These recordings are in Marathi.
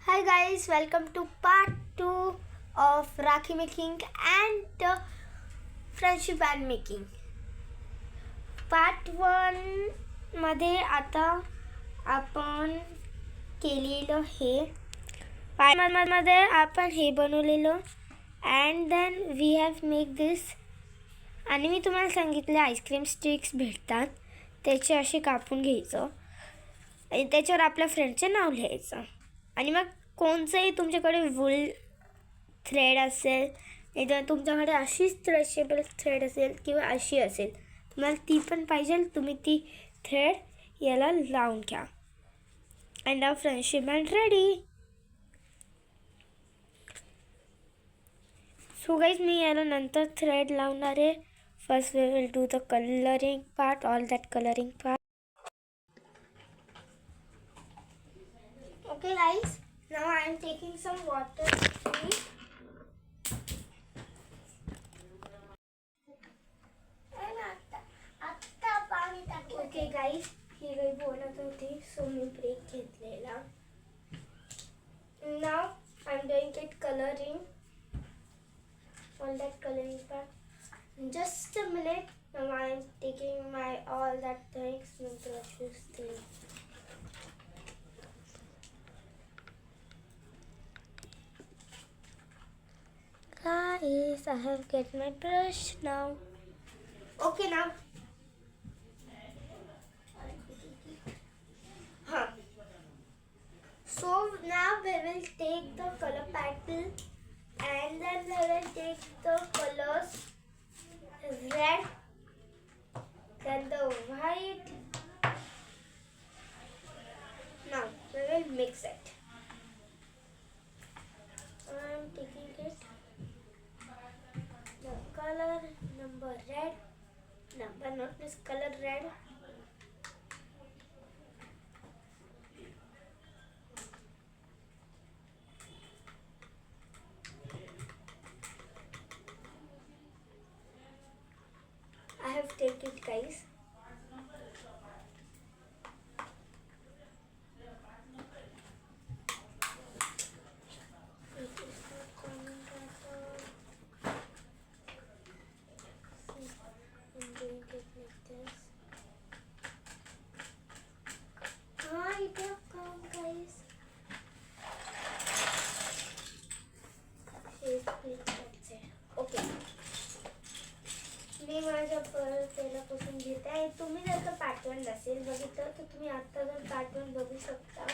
Hi guys, welcome to part 2 of Rakhi making and friendship band making. Part 1 मध्ये आता आपण केलेलं हे part 1 मध्ये आपण हे बनवलेलं and then we have make this आणि मी तुम्हाला सांगितले आईस्क्रीम स्टिक्स भेटतात त्याचे असे कापून घ्यायचं आणि त्याच्यावर आपल्या फ्रेंडचे नाव लिहायचं आणि मग कोणचंही तुमच्याकडे वूल थ्रेड असेल नाही तुमच्याकडे अशी स्ट्रेचेबल थ्रेड असेल किंवा अशी असेल तुम्हाला ती पण पाहिजे तुम्ही ती थ्रेड याला लावून घ्या and our friendship band ready. So guys मी याला नंतर थ्रेड लावणार आहे. First we will do the colouring part, all that colouring part. Okay guys, now I am taking some water. Okay guys, ही काही बोलत होती सो मी ब्रेक घेतलेला. Now I am doing it coloring, all that coloring part. Just a minute. Now I am taking my all that things with brushes thing. Guys, I have get my brush now. Okay now. So now we will take the color paddle and then we will take the colors red, then the white. Now we will mix it. I am taking it. The color number red, number not this color red. I have taken it guys. मी माझ्या पहिल्यापासून घेत आहे. तुम्ही जर का पॅटर्न नसेल बघितलं तर तुम्ही आत्ता जर पॅटर्न बघू शकता.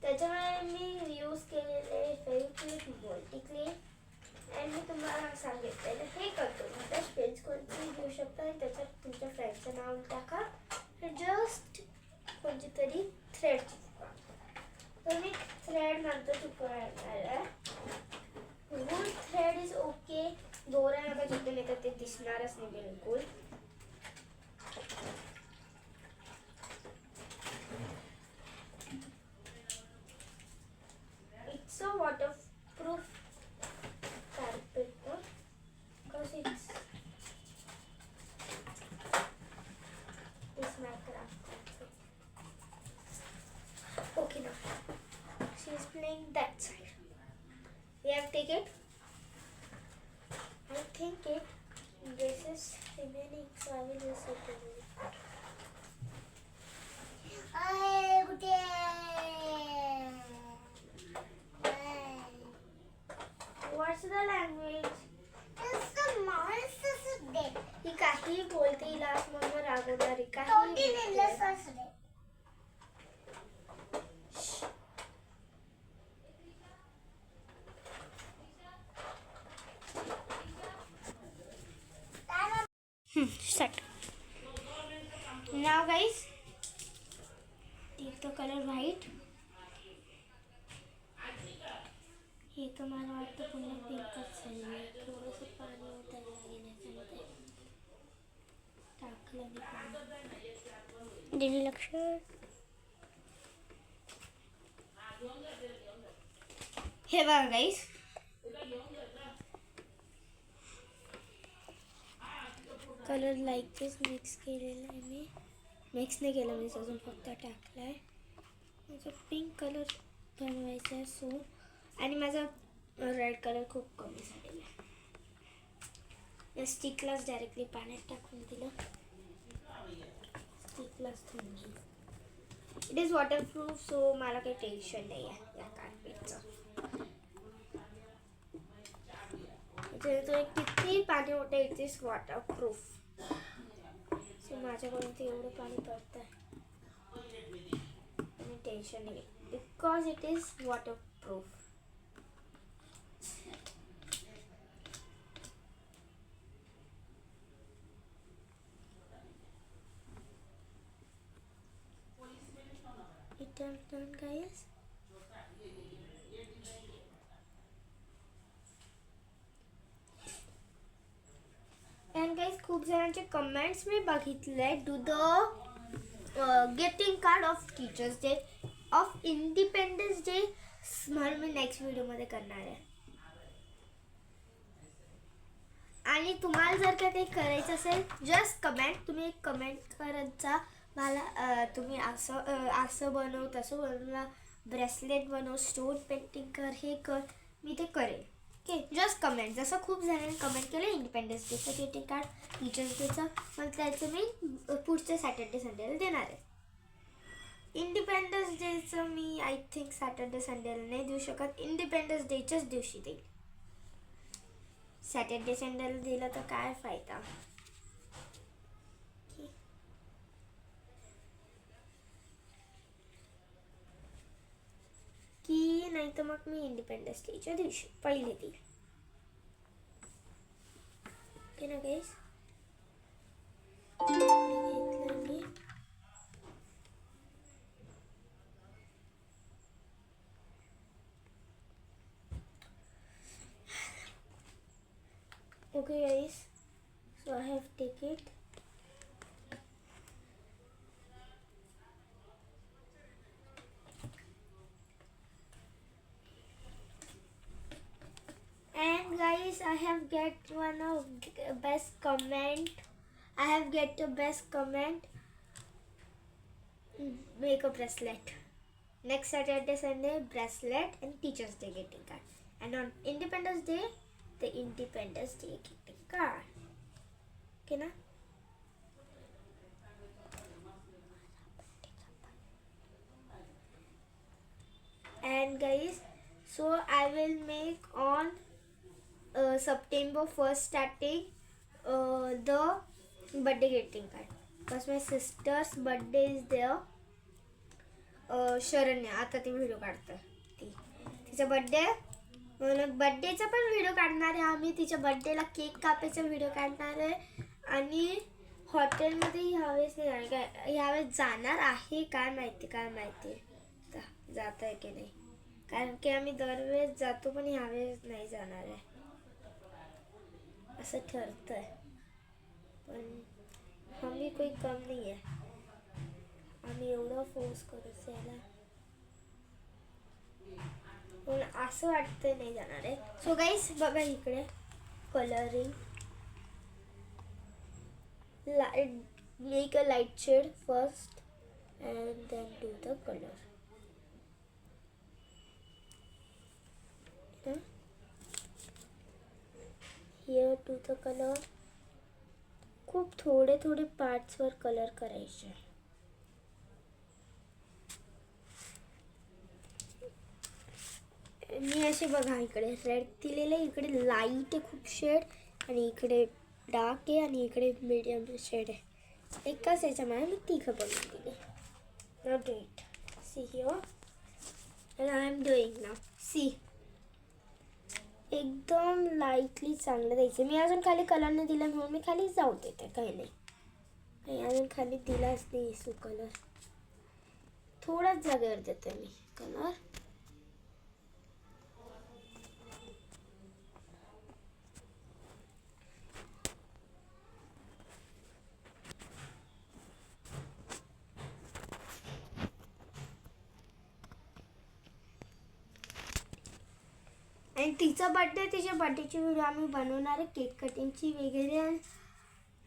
त्याच्यामुळे मी यूज केलेले फेविक्विक, मल्टीक्ले आणि मी तुम्हाला सांगितलेलं हे करतो. आता पेज कोणती घेऊ शकता आणि त्याच्यात तुमच्या फ्रेंडचं नाव टाका. जस्ट कोणती तरी थ्रेड चिपका. तर मी थ्रेड नंतर चिपकवणार आहे. Wool thread is okay. दोरा नका चिपकून येतात ते दिसणारच नाही बिलकुल. It's a waterproof carpet because it's my craft. Okay now she is playing that side. We have taken. I think this is remaining, so I will use it again. What's the language? It's the mouse is dead. ही काही बोलते हिला मग रागवणारी Totally काही endless is dead. Start. Now guys, take the color white. हे तर मला वाटतं पुन्हा पिंकच झालेलं. थोडंसं पाणी उतरलं घेण्यासाठी टाकलं मी पाणी. दिली लक्ष. हे बघा गाईस, कलर लाईक दिस मिक्स केलेलं आहे मी. मिक्स नाही केलं मी अजून फक्त टाकलं आहे. माझा पिंक कलर बनवायचा आहे सो आणि माझा रेड कलर खूप कमी झालेला आहे. या स्टिकलाच डायरेक्टली पाण्यात टाकून दिलं. स्टिकलाच धुवून घेऊ. इट इज वॉटरप्रूफ सो मला काही टेन्शन नाही आहे या कार्पेटचं. तो किती पाणी होतं इट इज वॉटरप्रूफ. सो माझ्याकडून ते एवढं पाणी पडतं आहे आणि टेन्शन नाही because it is waterproof. It is done guys. And guys खूप जणांचे कमेंट्स मी बघितले. Do the getting card of teachers day of independence day म्हणून मी नेक्स्ट व्हिडिओमध्ये करणार आहे. आणि तुम्हाला जर का काही करायचं असेल जस्ट कमेंट. तुम्ही एक कमेंट करत जा मला. तुम्ही असं बनव तसं बनव, ब्रेसलेट बनव, स्टोन पेंटिंग कर, हे कर, मी ते करेल. Okay just comment. जसं खूप जणांनी कमेंट केलं इंडिपेंडन्स डेचं ग्रीटिंग कार्ड, टीचर्स डेचं, मग त्याचं मी पुढच्या सॅटर्डे संडेला देणार आहे. इंडिपेंडन्स डेचं मी आय थिंक सॅटर्डे संडेला नाही देऊ शकत. इंडिपेंडन्स डेच्याच दिवशी देईल. सॅटर्डे संडेला दिलं तर काय फायदा. की नाही तर मग मी इंडिपेंडन्स डेच्या दिवशी पहिले देईल. ओके ना गाईस. घेतलं मी. Okay guys, so I have take it. And guys, I have get one of best comment. I have get the best comment. Make a bracelet. Next Saturday, Sunday, bracelet and Teachers Day greeting card. And on Independence Day, the Independence Day greeting card. Okay na? And guys, so I will make on September 1st starting the birthday greeting card. Because my sister's birthday is there. Sharanya आता ती व्हिडिओ काढतं. तिचा बड्डे म्हणून बड्डेचा पण व्हिडिओ काढणार आहे आम्ही. तिच्या बड्डेला केक कापायचा व्हिडिओ काढणार आहे. आणि हॉटेलमध्ये ह्यावेळेस नाही जाणार. काय ह्यावेळेस जाणार आहे काय माहिती जात आहे की नाही. कारण की आम्ही दरवेळेस जातो पण ह्यावेळेस नाही जाणार आहे असं ठरतं आहे. पण आम्ही काही कम नाही आहे. आम्ही एवढं फोर्स करूच याला पण असं वाटतं नाही जाणार आहे. सो गाईस बघा इकडे colouring. Make a light shade first and then do the colour. Here do the colour. खूप थोडे पार्ट्सवर कलर करायचे. मी असे बघा इकडे रेड दिलेलं आहे, इकडे लाईट आहे खूप शेड, आणि इकडे डार्क आहे, आणि इकडे मीडियम शेड आहे. एकाच याच्यामध्ये मी तिघं बनवून दिले. Now do it. See here and I am doing now. See एकदम लाईटली चांगलं द्यायचं. मी अजून खाली कलर नाही दिला म्हणून मी खाली जाऊ देते. काही नाही अजून खाली दिलाच नाही सो कलर. थोड्याच जागेवर देते मी कलर. आणि तिचा बड्डे, तिच्या बड्डेची व्हिडिओ आम्ही बनवणार आहे. केक कटिंगची वगैरे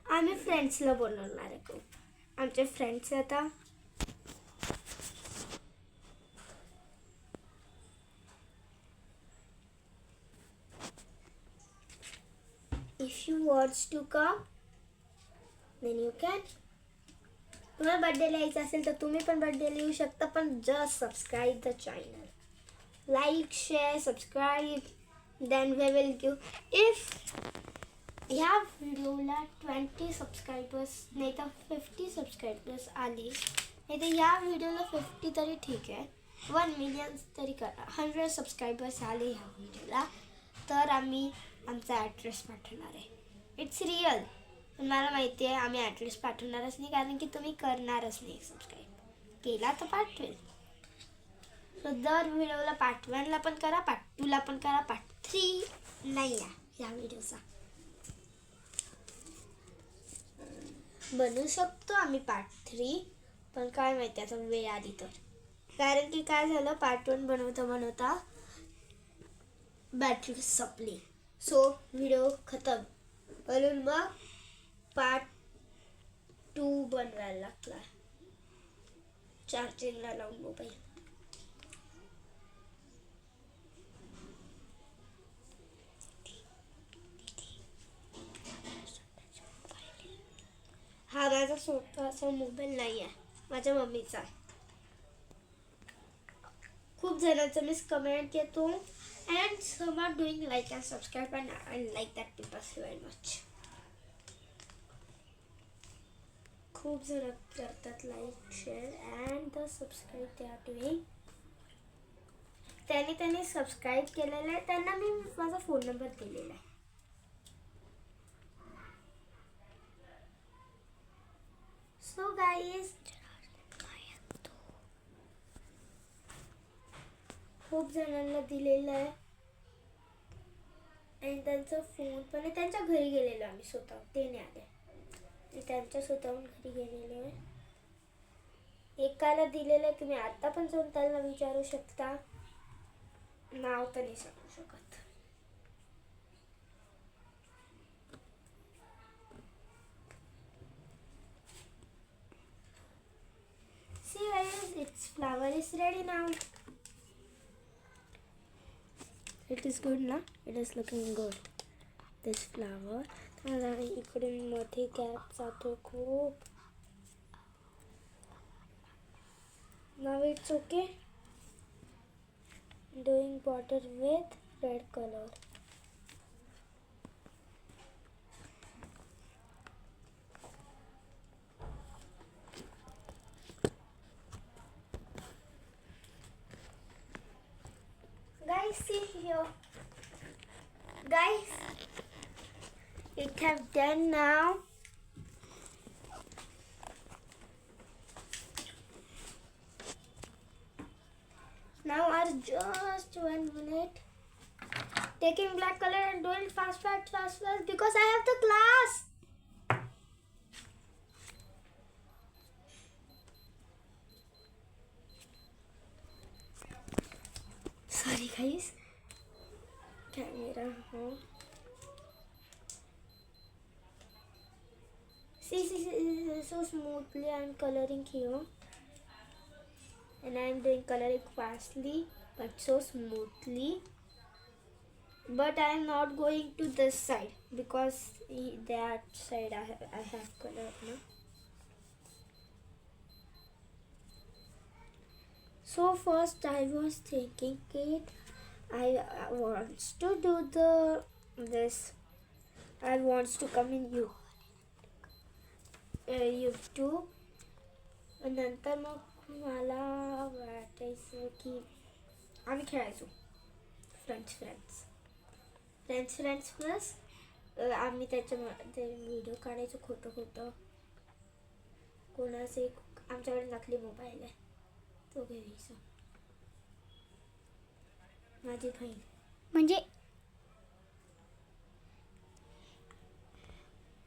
आम्ही फ्रेंड्सला बोलवणार आहे. खूप आमचे फ्रेंड्स आता if you wants to come then you can. तुम्हाला बर्थडेला यायचं असेल तर तुम्ही पण बर्थडेला येऊ शकता, पण just subscribe the channel. Like, share, subscribe. Then we will give if ह्या व्हिडिओला 20 सबस्क्रायबर्स नाही तर 50 सबस्क्रायबर्स आले, नाही तर या व्हिडिओला 50 तरी ठीक आहे, 1 मिलियन तरी करा, 100 सबस्क्रायबर्स आले ह्या व्हिडिओला तर आम्ही आमचा ॲड्रेस पाठवणार आहे. It's real. पण मला माहिती आहे आम्ही ॲड्रेस पाठवणारच नाही, कारण की तुम्ही करणारच नाही सबस्क्राईब. केला तर पाठवेल. सो दर व्हिडिओला पार्ट 1ला पण करा, पार्ट 2ला पण करा, पार्ट 3 नाही आहे ह्या व्हिडिओचा. बनवू शकतो आम्ही पार्ट 3, पण काय माहिती आता वेळ आली तर. कारण की काय झालं, पार्ट 1 बनवता बॅटरी संपली, सो व्हिडिओ खतम. म्हणून मग पार्ट 2 बनवायला लागला चार्जिंगला लावून मोबाईल. हा माझा स्वतःचा मोबाईल नाही आहे, माझ्या मम्मीचा आहे. खूप जणांचा मिस कमेंट येतो and some are doing like and subscribe and I like that peoples very much. खूप जण करतात like, share and the subscribe ते आर डुईंग. त्यांनी सबस्क्राईब केलेलं आहे, त्यांना मी माझा फोन नंबर दिलेला आहे. सो गाईज, खूप जणांना दिलेलं आहे आणि त्यांचा फोन पण आहे. त्यांच्या घरी गेलेलो आम्ही स्वतः, ते नाही आले, त्यांच्या स्वतःहून घरी गेलेलो आहे. एकाला दिलेलं आहे, तुम्ही आता पण जाऊन त्यांना विचारू शकता, नाव तर नाही सांगू शकत. See guys, its flower is ready now. It is good ना? It is looking good. This flower. इकडून मध्ये गॅप जातो खूप. Now it's okay. Doing border with red color. Guys, see here. Guys, it have done now. Now are just 1 minute. Taking black color and doing fast because I have the class. Sorry guys. Camera home. See, so smoothly I'm coloring here. And I'm doing coloring fastly but so smoothly. But I am not going to this side because that side I have colored now. So first I was thinking it I wants to do this. I wants to come in YouTube. आणि नंतर मग मला वाटायचं की आम्ही खेळायचो फ्रेंड्स प्लस आम्ही त्याच्यामध्ये व्हिडिओ काढायचो खोटं. कोणाचे आमच्याकडे नकली मोबाईल आहे तो घ्यायचा. माझी बहीण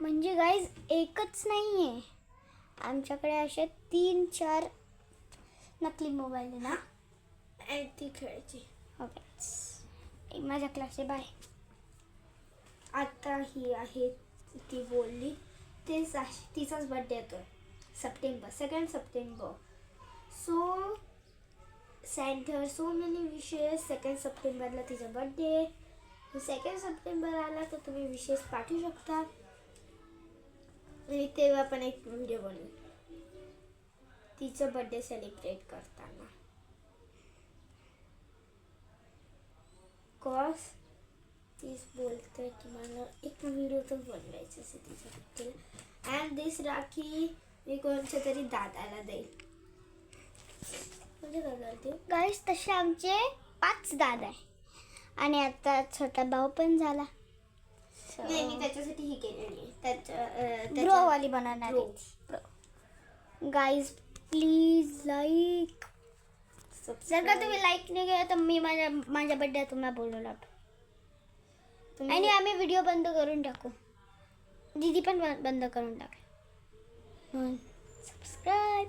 म्हणजे गाईज एकच नाही आहे आमच्याकडे, असे 3-4 नकली मोबाईल आहे ना, आणि ती खेळायची. ओके, माझ्या क्लासचे बाय. आता ही आहे ती बोलली तेच आहे, तिचाच बर्थडे येतो 2 September. So send her so many wishes. 2 सप्टेंबरला तिचा बर्थडे. 2 सप्टेंबर आला तर तुम्ही विशेष पाठवू शकता आणि तेव्हा पण एक व्हिडिओ बनवू तिचं बर्थडे सेलिब्रेट करताना. कॉस तीच बोलते की मला एक व्हिडिओ तर बनवायचं असेल तिच्या बर्थडेला. अँड दिस राखी मी कोणत्या तरी दादाला देईल. म्हणजे दादाला देऊ. गाईस तसे आमचे 5 दादा आहे आणि आता छोटा भाऊ पण झाला. नाही मी त्याच्यासाठी ही केलेली आहे. ब्रोवाली बनवणार Bro. Guys please like. जर का तुम्ही लाईक नाही केलं तर मी माझ्या बर्थडे तुम्हाला बोलवलं आणि आम्ही व्हिडिओ बंद करून टाकू. दीदी पण बंद करून टाक. सबस्क्राईब.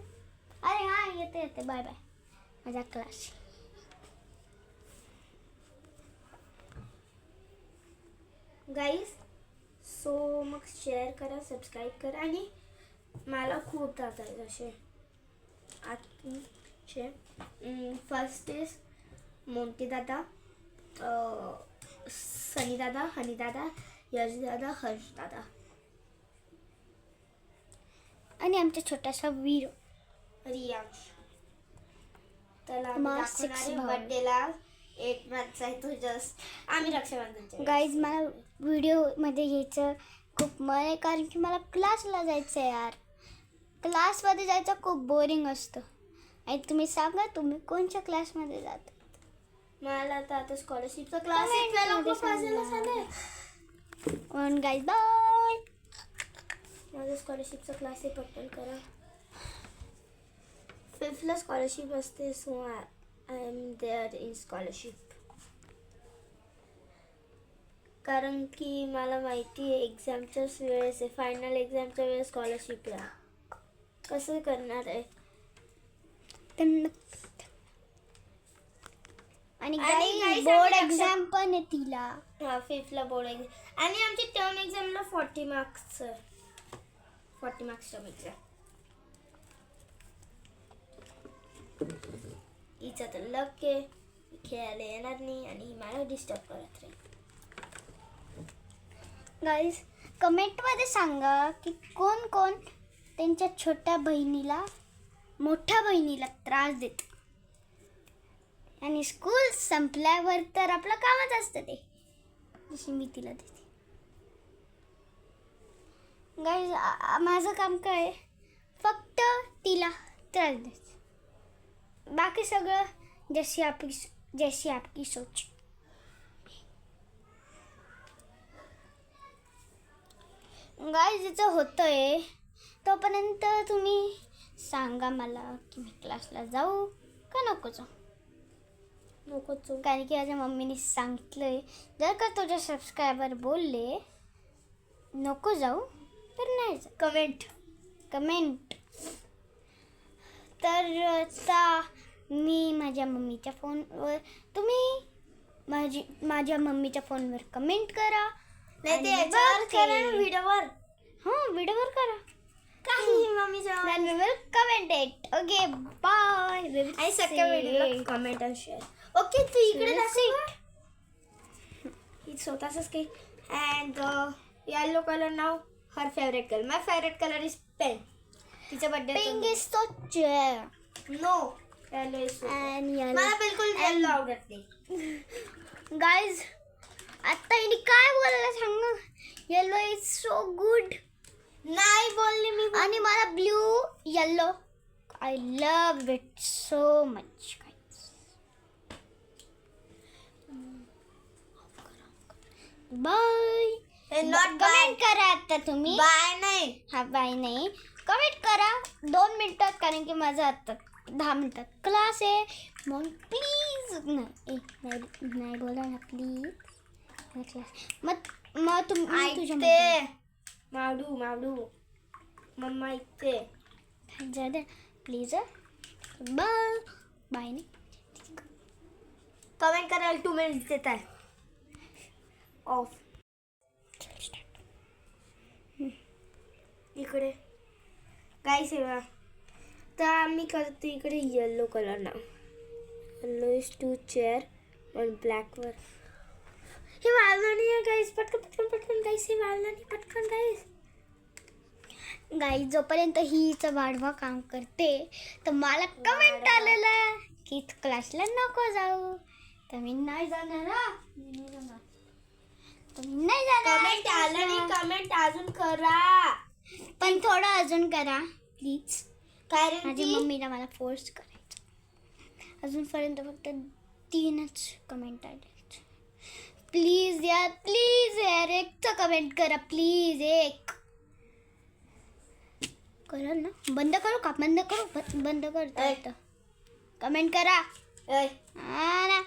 अरे हां येते बाय बाय माझा क्लास. गाईज सो मग शेअर करा, सबस्क्राईब करा आणि मला खूप दादा आहेत असे आजचे. फर्स्ट इज मोंटी दादा, सनी दादा, हनी दादा, यश दादा, हर्ष दादा आणि आमचा छोटासा वीर रियांश. त्याला मला 6 भाऊ. बर्थडेला 8 मंथचा आहे तो जस्ट. आम्ही रक्षाबंधनच्या गाईज मला व्हिडिओमध्ये यायचं खूप मन आहे कारण की मला क्लासला जायचं आहे यार. क्लासमध्ये जायचं खूप बोरिंग असतं. आणि तुम्ही सांगा तुम्ही कोणत्या क्लासमध्ये जाता. मला तर आता स्कॉलरशिपचा क्लास पण गाईज बाय. माझा स्कॉलरशिपचा क्लास आहे पटकन करा. 5th स्कॉलरशिप असते so I am there in scholarship. कारण की मला माहिती आहे एक्झामच्याच वेळेस आहे, फायनल एक्झामच्या वेळेस स्कॉलरशिप आहे. कसं करणार आहे. आणि guys, बोर्ड आम्ही एक्झाम पण आहे तिला. हां 5th बोर्ड एक्झाम आणि आमची टर्म एक्झामला 40 मार्क्स टर्म एक्झाम. हिचा तर लक आहे खेळायला येणार नाही आणि मला डिस्टर्ब करत राहील. गाईज कमेंटमध्ये सांगा की कोण कोण त्यांच्या छोट्या बहिणीला मोठ्या बहिणीला त्रास देत. आणि स्कूल संपल्यावर तर आपलं कामच असतं ते जशी मी तिला देते. गाईज माझं काम काय आहे फक्त तिला त्रास द्यायचं. बाकी सगळं जशी आपकी सोच. गाईज जिचं होतंय तोपर्यंत तुम्ही सांगा मला की मी क्लासला जाऊ का नको जाऊ. कारण की माझ्या मम्मीने सांगितलंय जर का तुझे सबस्क्रायबर बोलले नको जाऊ तर नाही जा. कमेंट तर आता मी माझ्या मम्मीच्या फोनवर तुम्ही माझ्या मम्मीच्या फोनवर कमेंट करा. नाही ते याच्यावर करा व्हिडिओवर. हां व्हिडिओवर करा काही मम्मीच्या then we will comment it. Okay, bye. We will आणि सगळ्या see. व्हिडिओला कमेंट आणि शेअर. ओके तू इकडे दाखव. ही स्वतःच केक अँड येलो कलर नाव her favourite colour. My favourite colour is pink. तिचा birthday Pink is so chair. No yellow is And yellow. मला बिलकुल येलो आवडत नाही. Guys, आता हिने काय बोलायला सांग. Yellow is so good. नाही बोलले मी. आणि मला blue yellow I love it so much. Bye. Not comment करा आता तुम्ही. बाय नाही. हा बाय नाही कमेंट करा 2 मिनिटात कारण की माझा आता 10 मिनिटात क्लास आहे. मग प्लीज नाही बोला ना प्लीज क्लास. मग तुम्ही तुझ्या मावडू मम्मा इथे जाऊ प्लीज. बाय बाय नाही कमेंट करायला 2 मिनिट देत आहे ऑफ. इकडे काय सेवा तर आम्ही करतो इकडे येलो कलर ना. येलो इज 2 चेअर आणि ब्लॅकवर हे वाळलं नाही आहे गाईस. पटकन पटकन पटकन गाईस, हे वाळलं नाही. पटकन गाईस. गाई जोपर्यंत हिचं वाढवा काम करते तर मला कमेंट आलेलं की क्लासला नको जाऊ. तर मी नाही जाणार हा. मी नाही जाणार. तर मी नाही जाणार. कमेंट आलं नाही. कमेंट अजून करा. पण थोडं अजून करा प्लीज. कारण माझी की मम्मीला मला फोर्स करायचं. अजूनपर्यंत फक्त 3च कमेंट आले. प्लीज यार, प्लीज यार, एकच कमेंट करा प्लीज. एक करा ना. बंद करू का? बंद करू. बंद करतो. कमेंट करा. ऐ, हा ना.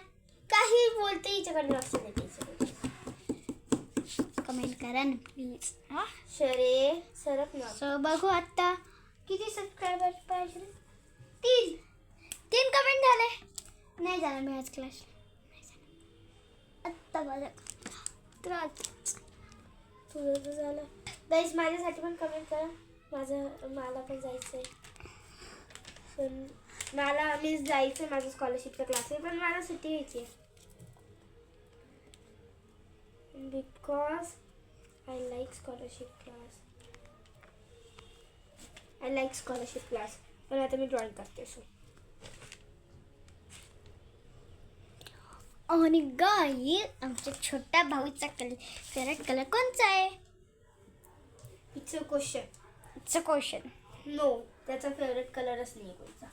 काही बोलते हिच्याकडे लक्ष नाही द्यायचं. कमेंट करा ना प्लीज. हा शरे सरक ना. सो बघू आता किती सबस्क्रायबर पाहिजे. 3 कमेंट झाले. नाही जाणार मी आज क्लास. आत्ता माझा त्रास. तुझं तर झालं गाईस. माझ्यासाठी पण कमेंट करा. मला पण जायचं आहे. पण मी जायचं आहे माझं स्कॉलरशिपच्या क्लास आहे. पण मला सुट्टी घ्यायची आहे. Because I like scholarship class. पण आता मी ड्रॉइंग करते. सो आणि गाई आमच्या छोट्या भाऊचा फेवरेट कलर कोणचा आहे? It's a question. It's a question. No, त्याचा फेवरेट कलरच नाही आहे कोणता.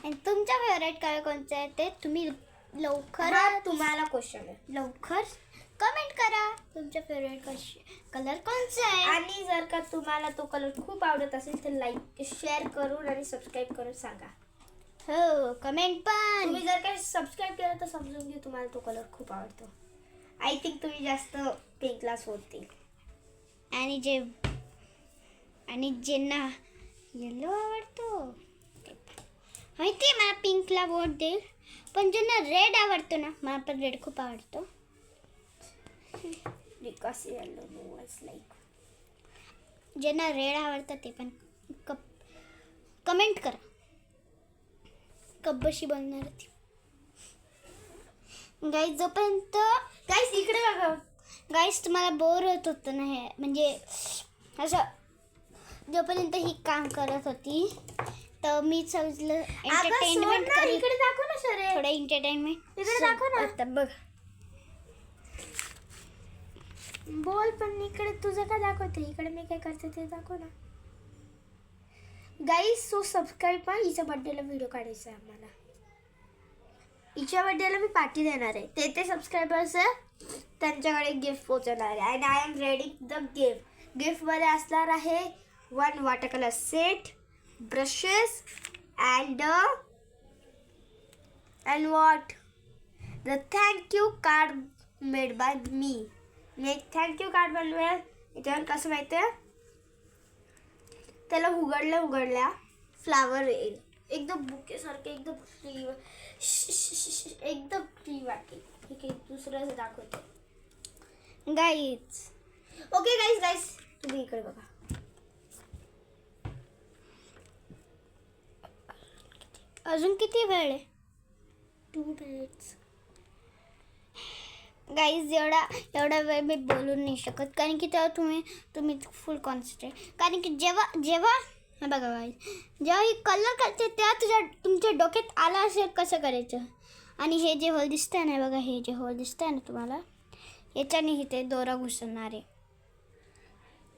आणि तुमचा फेवरेट कलर कोणचा आहे ते तुम्ही लवकर तुम्हाला क्वेश्चन आहे. लवकर कमेंट करा. तुमचा फेवरेट कलर कोणचा आहे? आणि जर का तुम्हाला तो कलर खूप आवडत असेल तर लाईक शेअर करून आणि सबस्क्राईब करून सांगा. हो, कमेंट पण. तुम्ही जर काही सबस्क्राईब केलं तर समजून घे तुम्हाला तो कलर खूप आवडतो. आय थिंक तुम्ही जास्त पिंकला सोडतील. आणि ज्यांना येलो आवडतो माहिती आहे मला पिंकला वोट देईल. पण ज्यांना रेड आवडतो ना, मला पण रेड खूप आवडतो. Because yellow no ones like. ज्यांना रेड आवडतं ते पण कमेंट करा. कब्बशी बोलणार होती गाईस. जोपर्यंत गाईस इकडे बघा. गाईस तुम्हाला बोर होत होतं ना, हे म्हणजे असं जोपर्यंत ही काम करत होती तर मी समजलं एंटरटेनमेंट करू. इकडे दाखव ना शरे. थोडं एंटरटेनमेंट इकडे दाखव ना. आता बघ. बोल पण इकडे तुझं काय दाखवते. इकडे मी काय करते ते दाखव ना. गाईस सो सबस्क्राईब पण. हिच्या बड्डेला व्हिडिओ काढायचा आहे आम्हाला. हिच्या बड्डेला मी पार्टी देणार आहे. ते सबस्क्रायबर्स आहे त्यांच्याकडे गिफ्ट पोहोचवणार आहे. And I am ready the gift. गिफ्टमध्ये असणार आहे 1 water colour set, brushes and what the thank you card made by me. मी एक थँक्यू कार्ड बनवेल. याच्यावर कसं माहिती आहे, त्याला उघडल्या फ्लावर येईल. एकदम बुकेसारखे एकदम फ्री. एकदम फ्री वाटेल. ठीक आहे, दुसरं दाखवते गाईज. ओके गाईज तुम्ही इकडे बघा. अजून किती वेळ आहे? 2 minutes. गाईज एवढा वेळ मी बोलू नाही शकत. कारण की तेव्हा तुम्ही फुल कॉन्सन्ट्रेट. कारण की जेव्हा हे बघा गाईज, जेव्हा ही कलर करते तेव्हा तुमच्या डोक्यात आला असेल कसं करायचं. आणि हे जे होल दिसतंय ना बघा, हे जे होल दिसतंय ना तुम्हाला, याच्याने इथे दोरा घुसवणार आहे.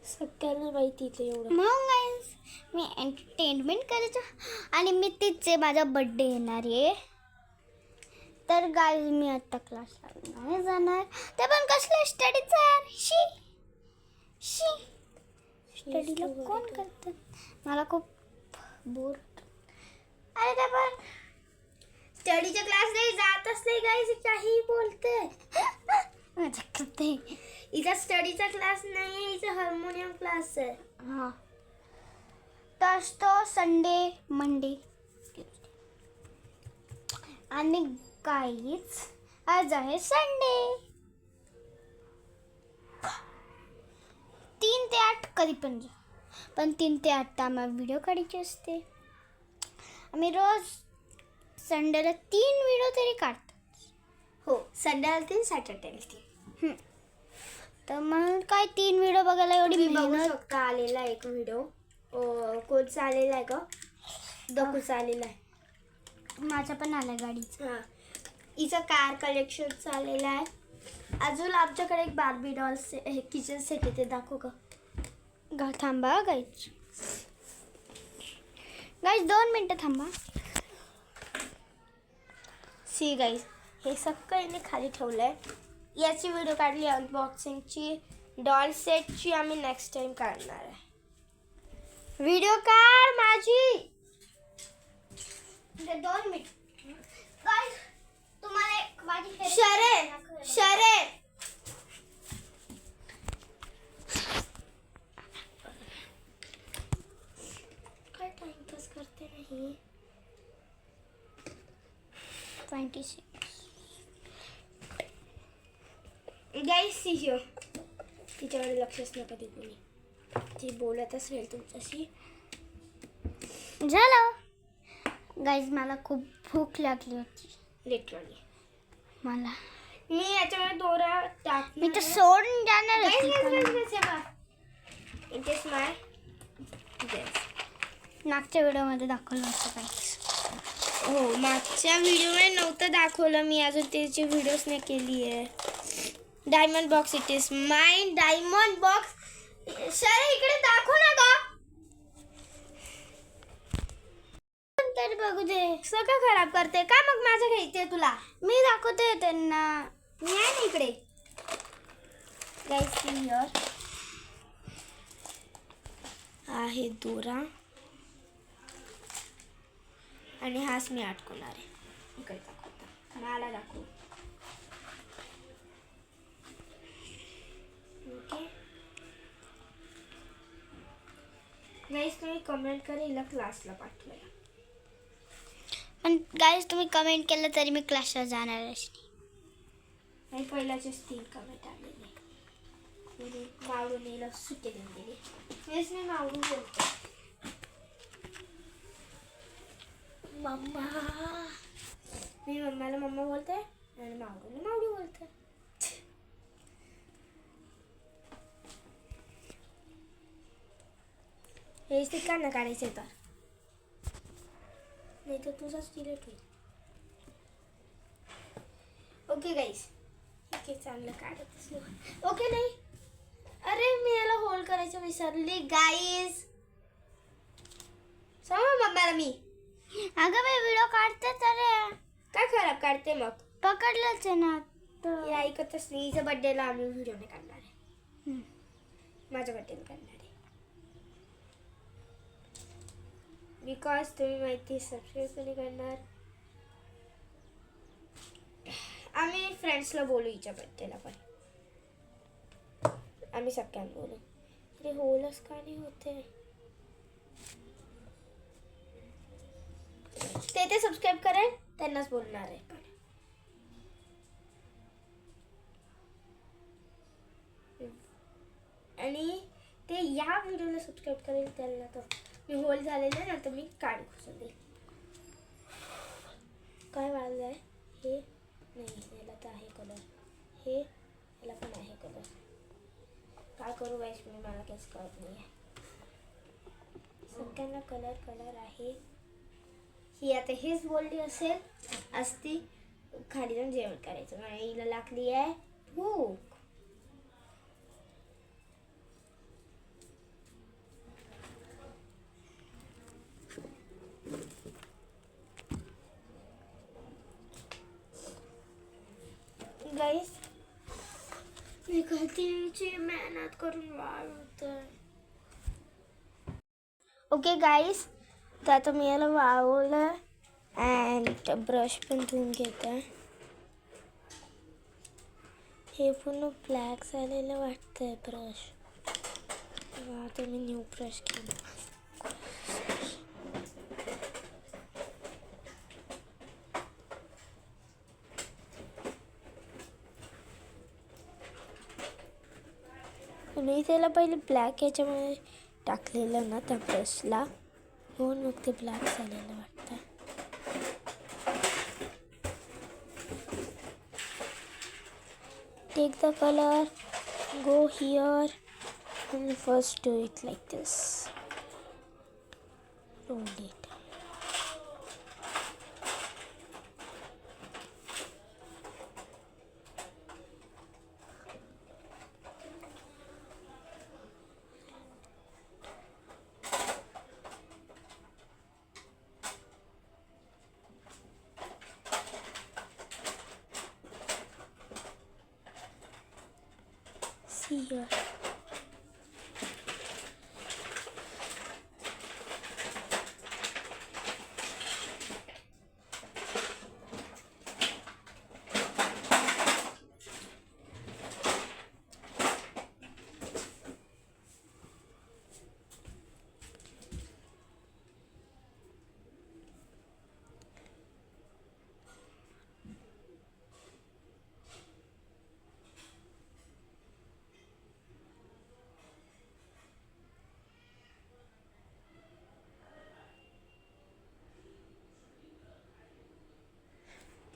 सगळ्यांना माहिती इथे एवढं. मग गाईज मी एंटरटेनमेंट करायचं. आणि मी तिचे माझा बड्डे येणार आहे. तर गाईज मी आत्ता क्लासला नाही जाणार. ते पण कसलं स्टडीचं यार. स्टडीला कोण करतं? मला खूप बोर. अरे ते पण स्टडीच्या क्लास नाही जातच नाही गाईज. काही बोलते. हिचा स्टडीचा क्लास नाही, हिचा हार्मोनियम क्लास आहे. हां, तर तो संडे मंडे आणि गाईज आज आहे संडे. 3 ते 8 कधी पण जा. पण 3 ते 8 आम्हाला व्हिडिओ काढायचे असते. आम्ही रोज संडेला 3 व्हिडिओ तरी काढतात. हो, संडे आलती सॅटर्डे आलती. तर मग काय 3 व्हिडिओ बघायला एवढी तुम्ही बघू मेहनत. शकता आलेला एक व्हिडिओ. कोणचा आलेला आहे का? दकूचा आलेला आहे. माझा पण आला गाडीचा. हां, हिचं कार कलेक्शनचा आलेला आहे. अजून आमच्याकडे एक बार्बी डॉल्स किचन सेट आहे, ते दाखवू का? थांबा गाईज. 2 मिनटं थांबा. सी गाईज, हे सगळं याने खाली ठेवलं आहे. याची व्हिडिओ काढली अनबॉक्सिंगची. डॉल सेटची आम्ही नेक्स्ट टाइम काढणार आहे. व्हिडिओ काढ माझी. 2 मिनिट. गाईज तुम्हाला एक माझी शरे काय टाइमपास करते नाही. 26. गाईस सी हिअर. तिच्याकडे लक्षच नका देऊ कोणी. ती बोलतच राहील तुमच्याशी. झालं गाईज. मला खूप भूक लागली होती लिटरली. मला. मी याच्यामध्ये दोरा टाक. मी तर सोडून जाणार होती पण इट इज माय मागच्या व्हिडिओमध्ये दाखवलं होतं गाईज. हो, मागच्या व्हिडिओमध्ये नव्हतं दाखवलं मी. अजून त्याची व्हिडिओज नाही केली आहे. Diamond box. It is my diamond box. Sir इकडे दाखव ना का. तरी बघू दे. सगळं खराब करते का मग. माझं घ्यायचंय तुला. मी दाखवते त्यांना. मी आहे ना इकडे. गाईस सी हिअर. आहे दोरा आणि हाच मी अटकवणार आहे. इकडे दाखवता. मला दाखवू. ओके गाईस, तुम्ही कमेंट करा हिला क्लासला पाठवायला. पण गाईज तुम्ही कमेंट केलं तरी मी क्लासला जाणारच नाही. आणि पहिल्याचेच 3 कमेंट आलेले. म्हणजे मावळून हिला सुट्टी देऊन दिली. हेच मी मावळून बोलते. मम्मा. मी मम्माला मम्मा बोलते आणि मावळूला मावळी बोलते. हे स्टिकर ना काढायचे तर नाही तर तुझाच डिलीट होईल. ओके गाईस. ठीक आहे, चांगलं काढतच नाही. ओके नाही. अरे मी याला होल्ड करायचं विसरली गाईस. सांगा मम्माला मी. अगं मी व्हिडिओ काढते तर काय खराब काढते मग. पकडलंच आहे ना. हे ऐकतच नाही. हिच्या बड्डेला आम्ही व्हिडिओ नाही काढणार आहे. माझ्या बड्डेला काढणार आहे. बिकॉज तुम्ही माहिती सबस्क्राईब कोणी करणार. आम्ही फ्रेंड्सला बोलू हिच्या बड्डेला पण. आम्ही सगळ्यांना बोलू. अरे होलच का नाही होते. ते सबस्क्राईब करेल त्यांनाच बोलणार आहे. पण आणि ते या व्हिडिओला सबस्क्राईब करेल त्यांना तर मी होल झालेलं आहे ना, तर मी कार्ड घुसून देईल. काय वाढलं आहे हे. नाही याला तर आहे कलर. हे याला पण आहे कलर. काय करू गाईस मी. मला काहीच कळत नाही आहे. सगळ्यांना कलर आहे. ही आता हेच बोलली असेल असती खाली जाऊन जेवण करायचं. आणि हिला लागली आहे भूक. गाईस मी कधीची मेहनत करून वाढवतोय. ओके गाईस, तर आता मी याला वाळवलं अँड ब्रश पण धुवून घेते. हे पूर्ण ब्लॅक झालेलं वाटतंय ब्रश. आता मी न्यू ब्रश घेईन. मी त्याला पहिले ब्लॅक याच्यामुळे टाकलेलं ना त्या ब्रशला, म्हणून मग ते ब्लॅक झालेलं वाटतं. take the color, go here, and first do it like this. Roll it. See here.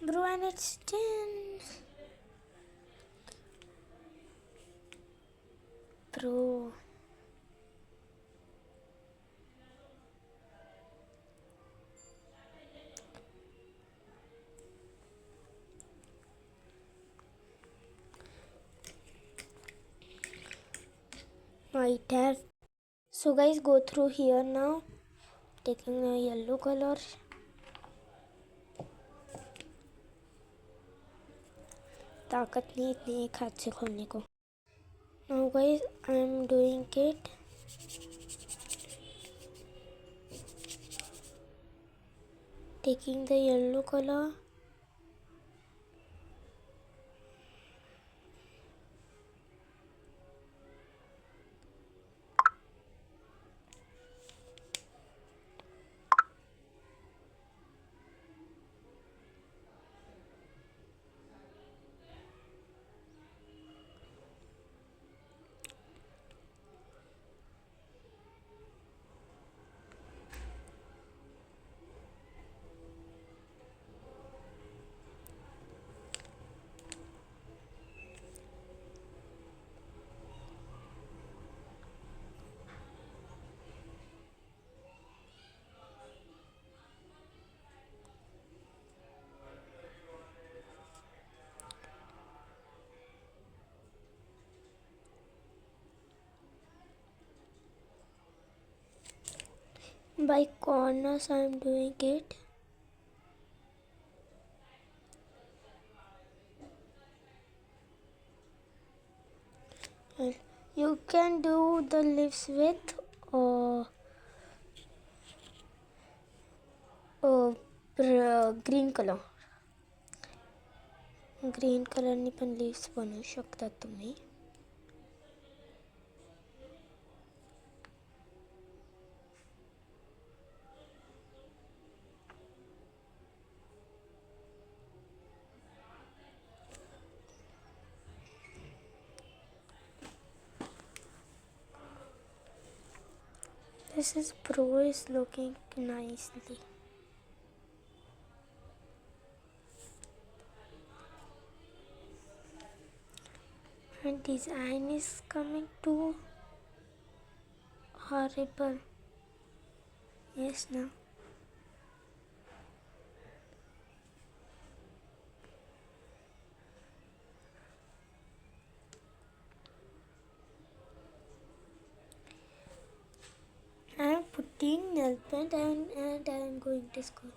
Bro, and it's 10. Bro. Might have. So guys, go through here now. Taking a yellow color. ताकत नहीं इतनी एक हाथ से खोलने को. Now guys, I am doing it. Taking the yellow color. By corners I am doing it. And you can do the leaves with green color. Green कलरनी पण लीव्स बनवू शकता तुम्ही. This is Pro is looking nicely. And design is coming too horrible. Yes, now. I am putting nail paint and I am going to school.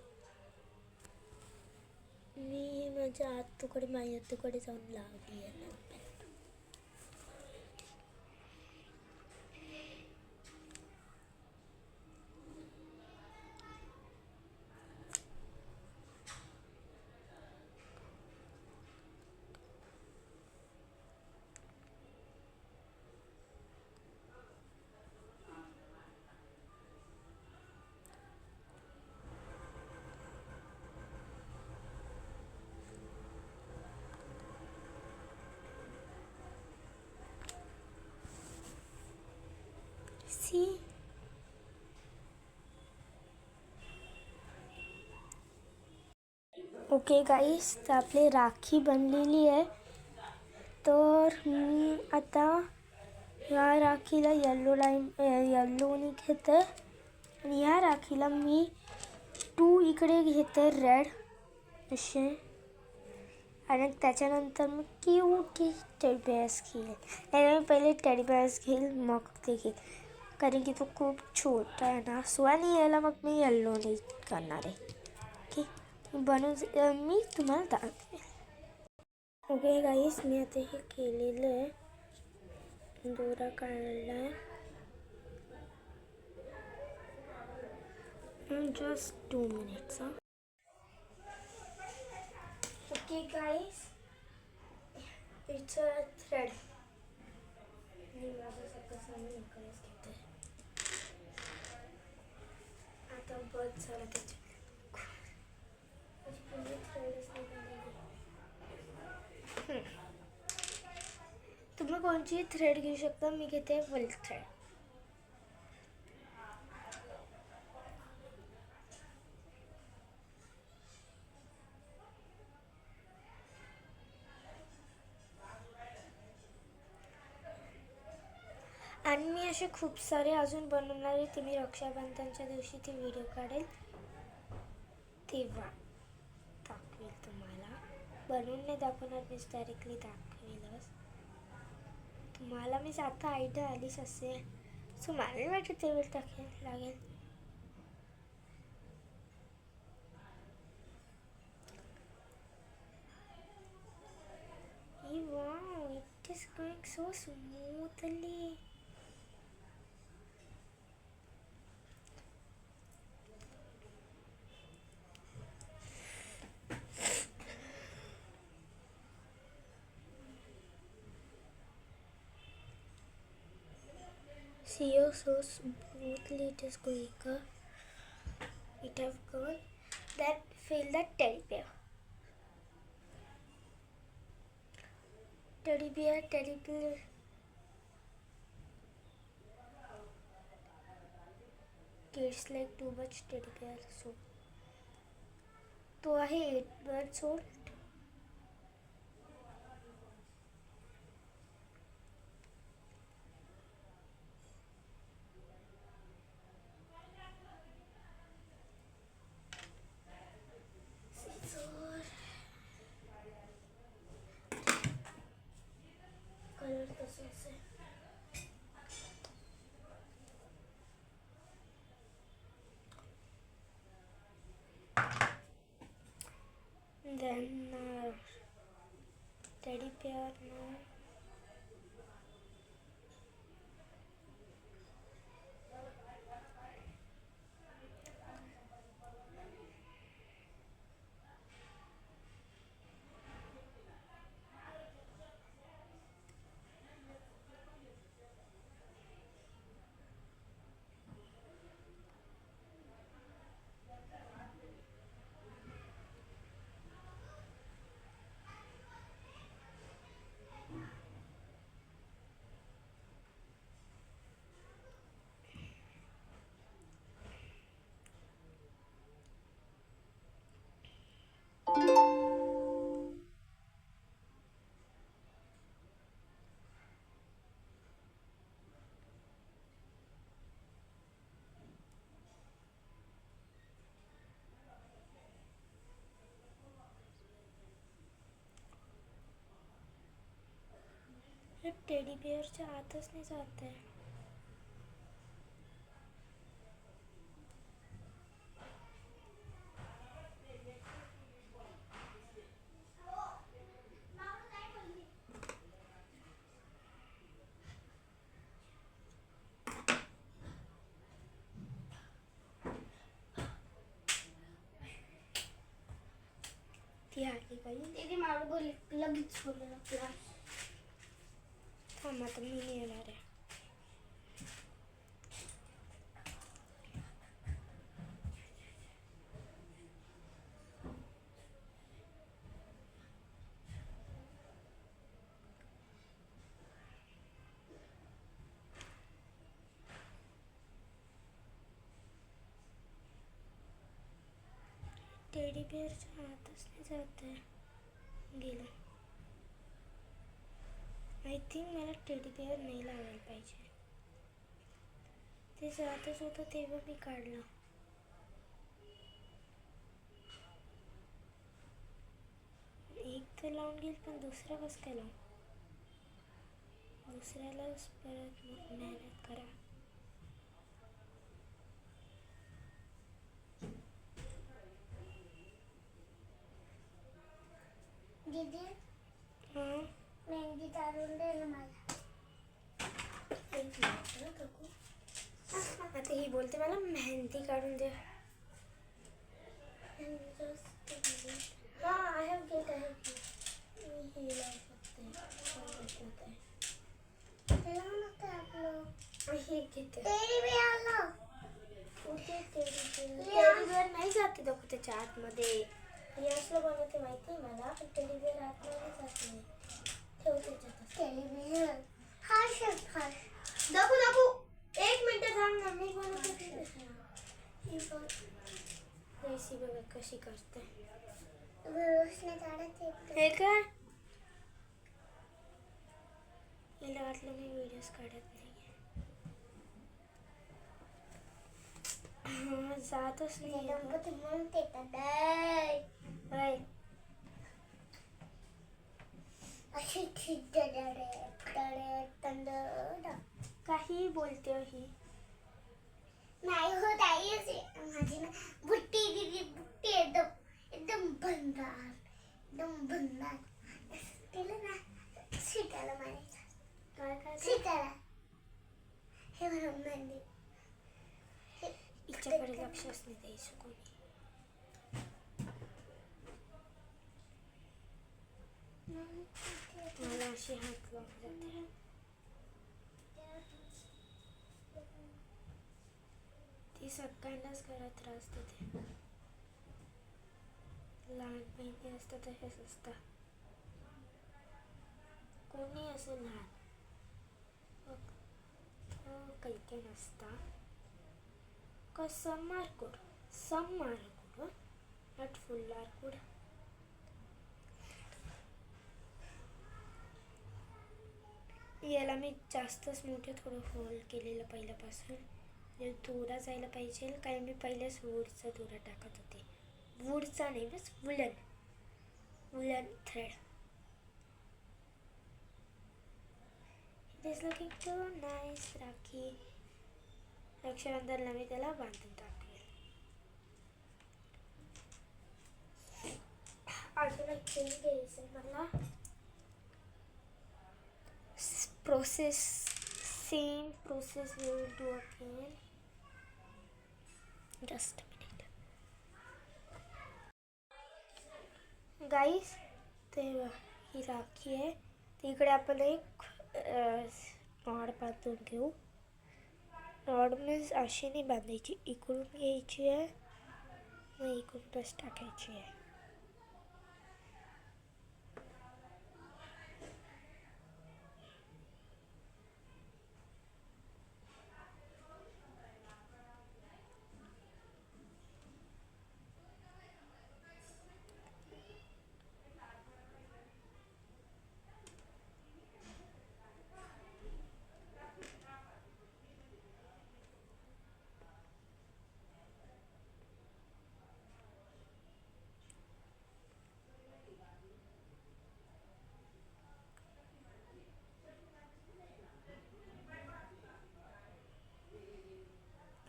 मी माझ्या आत्तूकडे जाऊन लावली आहे nail paint. See? ओके गाईस, तर आपली राखी बनलेली आहे. तर मी आता ह्या राखीला येल्लोनी घेते आणि ह्या राखीला मी 2 इकडे घेते रेड असे आणि त्याच्यानंतर मी क्यूट टेडीबेअर्स घेईल. नाही मी पहिले टेडीबेअर्स घेईल मग ते घेईल कारण की तो खूप छोटा आहे ना. सो आणि याला मग मी येल्लोने करणार आहे. ओके बनवून मी तुम्हाला दाखवेल. ओके गाईस मी आता हे केलेलं आहे. दोरा काढला आहे. Just 2 minutes. Okay guys it's a thread. मी माझं सगळं इकडेच घेते. आता बस झालं त्याच्या तुम्ही कोणची थ्रेड घेऊ शकता. मी घेते फुल थ्रेड. आणि मी असे खूप सारे अजून बनवणार आहे. ते मी रक्षाबंधनच्या दिवशी ते व्हिडिओ काढेल तेव्हा दाखवेल तुम्हाला. बनवून नाही दाखवणार मीच डायरेक्टली दाखवेलच तुम्हाला. मीच आता आयडिया आलीच असेल सो मला वाटतं ते वेळ टाकेल लागेल. Wow, it is going so smoothly. See you so smoothly it is going. It have gone. Then fill the teddy bear. Teddy bear. Kids like too much teddy bear. So तो आहे 8 months old. कलर तसंच आहे. Then teddy bear now. हे टेडी बिअरच्या आतच नाही जात आहे. ती आली काही दीदी मारू बोलली लगेच बोलला क्लास. थांब आता मी नाही येणार आहे. टेडी बिअरच्या आतच नाही जात आहे. गेलं. थिंक मला टेडी बिअर नाही लावायला पाहिजे. ते जातच होतं तेव्हा मी काढलं. एक तर लावून घेईल पण दुसरं कसं काय लावून? दुसऱ्यालाच परत मेहनत करा. दीदी हां मेहंदी काढून दे ना मला. आता ही बोलते मला मेहंदी काढून दे. हां आय हॅव गेट आहे. मी हे लावू शकते. हे घेते. टेडी बिअर नाही जाते दाखव त्याच्या आतमध्ये. हे असलं बनवते माहिती आहे मला, पण टेडी बिअर आतमध्ये जात नाही. ठेव त्याच्यात. टेडी बिअर दाखवू. एक मिनिट थांब, मम्मी बनवते. ही बघ रेसिपी बघ कशी करते. रोशने काढत हे काय? हिला वाटलं मी व्हिडिओज काढत नाही. जातच नाही. गणपती म्हणते अशी काही बोलते ही. नाही होत आई. माझी ना बुट्टी दिदी बुट्टी एकदम भंगार तिला ना सीताला मारायचं. काय सीताला हे म्हणून म्हणते. हिच्याकडे लक्षच नाही द्यायचं कोणी. मला अशी हात लावून जाते. ती सगळ्यांनाच घरात त्रास देते. लहान बहिणी असतात तसेच असतात. कोणी असं लहान काही नसता. Some are good, some are good, not full are good. याला मी जास्तच मोठे थोडं होल केलेलं पहिल्यापासून. दोरा जायला पाहिजे, कारण मी पहिलेच वूडचा दोरा टाकत होते. वूडचा नाही, बस woollen thread. It is looking too nice. Rakhi रक्षाबंधनला मी त्याला बांधून टाकेल. अजून एक चेन घ्यायचं मला. Same process we will do again. Just a minute. Guys, ते ही राखी आहे. तिकडे आपण एक नॉड बांधून घेऊ. नॉड मीन्स अशी नाही बांधायची, इकडून घ्यायची आहे मग इकडूनच टाकायची आहे.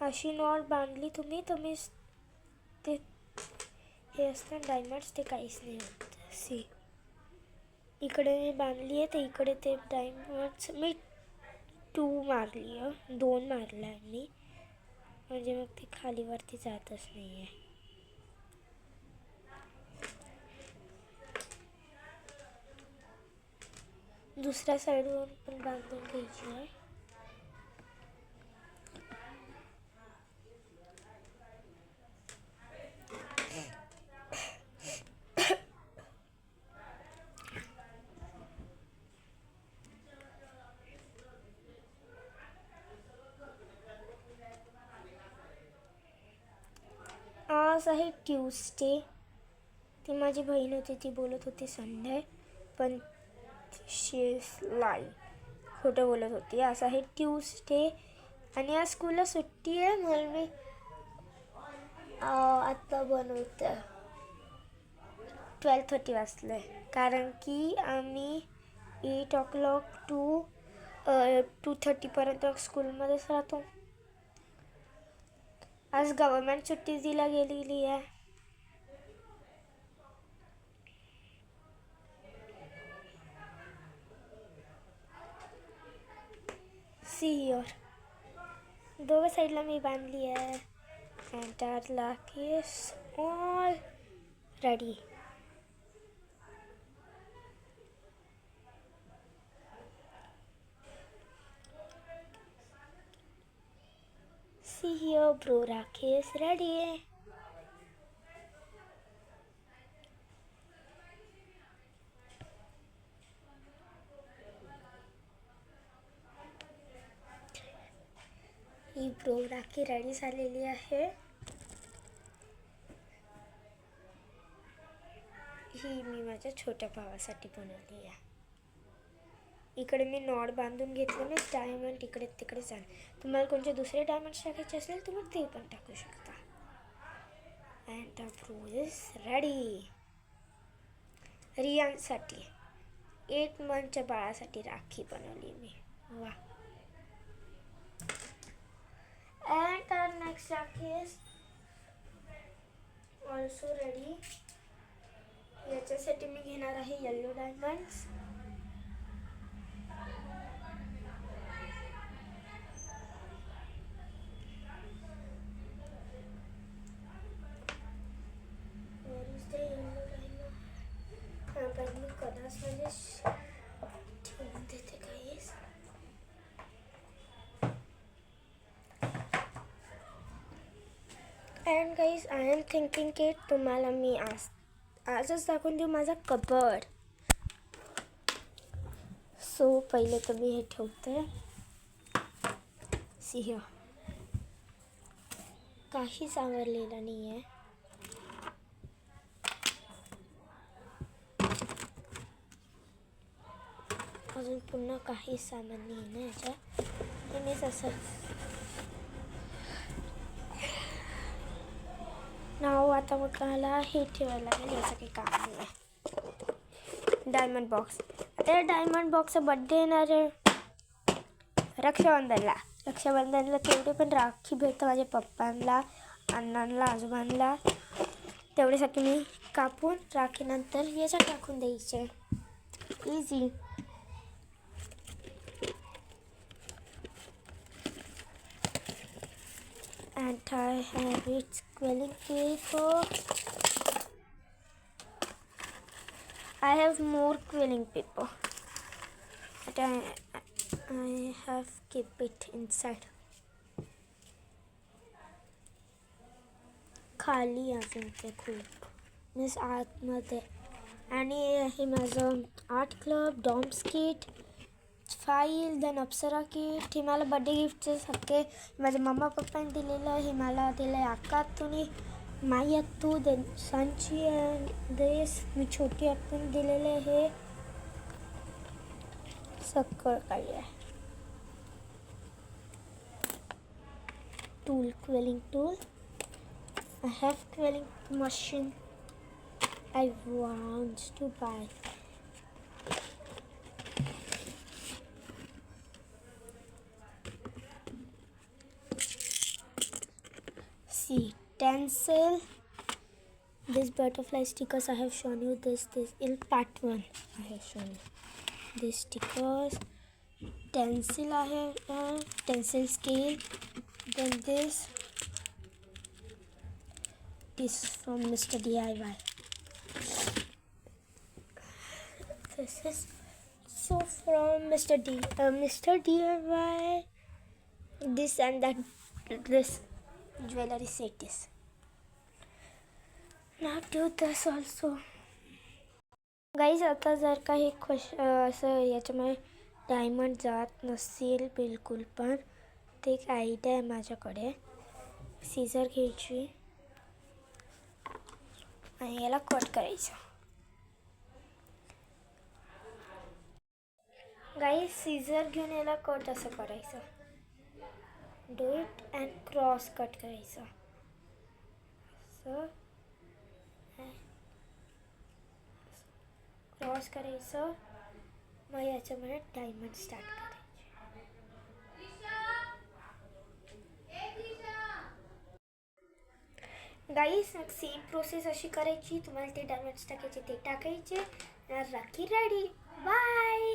अशी नॉट बांधली तुम्ही ते हे असतं डायमंड्स, ते काहीच नाही होत. सी इकडे मी बांधली आहे, तर इकडे ते डायमंड्स मी 2 मारली आहे, 2 मारला आहे मी, म्हणजे मग ते खालीवरती जातच नाही आहे. दुसऱ्या साईडवरून पण बांधून घ्यायची आहे. आज आहे ट्यूसडे. ती माझी बहीण होती, ती बोलत होती संडे, पण शी इज लाईंग. खोटं बोलत होती. असं आहे ट्यूसडे आणि आज स्कूलला सुट्टी आहे म्हणून मी आत्ता बनवते. 12:30 वाजले कारण की आम्ही 8 o'clock to 2:30पर्यंत स्कूलमध्येच राहतो. आज गव्हर्मेंट सुट्टी दिला गेलेली आहे. सी हिअर दोघं साईडला मी बांधली आहे. And our lock is all ready. See here, bro, Rakhi is ready. ही ब्रो राखी रेडी झालेली आहे. ही मी माझ्या छोट्या भावासाठी बनवली आहे. इकडे मी नॉट बांधून घेतले मी डायमंड इकडे तिकडे जाण. तुम्हाला कोणते दुसरे डायमंड्स टाकायचे असेल तुम्ही ते पण टाकू शकता. And the bro is ready. रियांसाठी 8 मंथच्या बाळासाठी राखी बनवली मी. वा. And our next Rakhi is also ready. याच्यासाठी मी घेणार आहे येलो डायमंड्स. पण मी कदाच म्हणजे ठेवून देते काहीच. And guys I am thinking की तुम्हाला मी आजच दाखवून देऊ माझा कबर्ड. सो पहिले तर मी हे ठेवते. सी हिअर काहीच आवरलेलं नाही आहे. अजून पुन्हा काही सामान नाही ना याच्यात. नेहमीच असंच. नाव आता मला हे ठेवायला लागेल. याचं काही काम नाही आहे. Diamond box. आता डायमंड बॉक्सचा बड्डे येणार आहे रक्षाबंधनला. रक्षाबंधनला तेवढे पण राखी भेटतं माझ्या पप्पांना, अण्णांना, आजोबांना. तेवढ्यासाठी मी कापून राखीनंतर याच्यात टाकून द्यायचे. Easy. And I have its quelling paper. I have more quelling paper, but I have kept it inside. खाली अजून ते खूप मीन्स आतमध्ये. आणि हे माझं art club, DOMS kit, file, then Apsara kit. हे मला बड्डे गिफ्टचे सगळे माझ्या मम्मा पप्पाने दिलेलं आहे. हे मला दिलं आहे आकातूनी, माई आत्तू, देन सांची अँड देस मी छोटी आत्तून दिलेले आहे. सगळं काही आहे. Tool, quilling tool. I have quelling machine. I want to buy. See, stencil. This butterfly stickers I have shown you. This in part 1 I have shown you. These stickers. Stencil I have. Stencil scale. Then this from Mr. DIY. This is so from Mr. DIY. This and that. This jewelry set is. Now do this also. Guys, आता जर काही असं याच्यामुळे डायमंड जात नसेल बिलकुल पण ते एक आयडिया आहे माझ्याकडे. सीझर घ्यायची आणि याला कट करायचं. गाईस सीझर घेऊन याला कट असं करायचं. Do it and cross cut करायचं असं क्रॉस करायचं. मग याच्यामध्ये डायमंड स्टार्ट करायचे. गाईस मग सेम प्रोसेस अशी करायची. तुम्हाला ते डायमंड्स टाकायचे ते टाकायचे. राखी रेडी. बाय.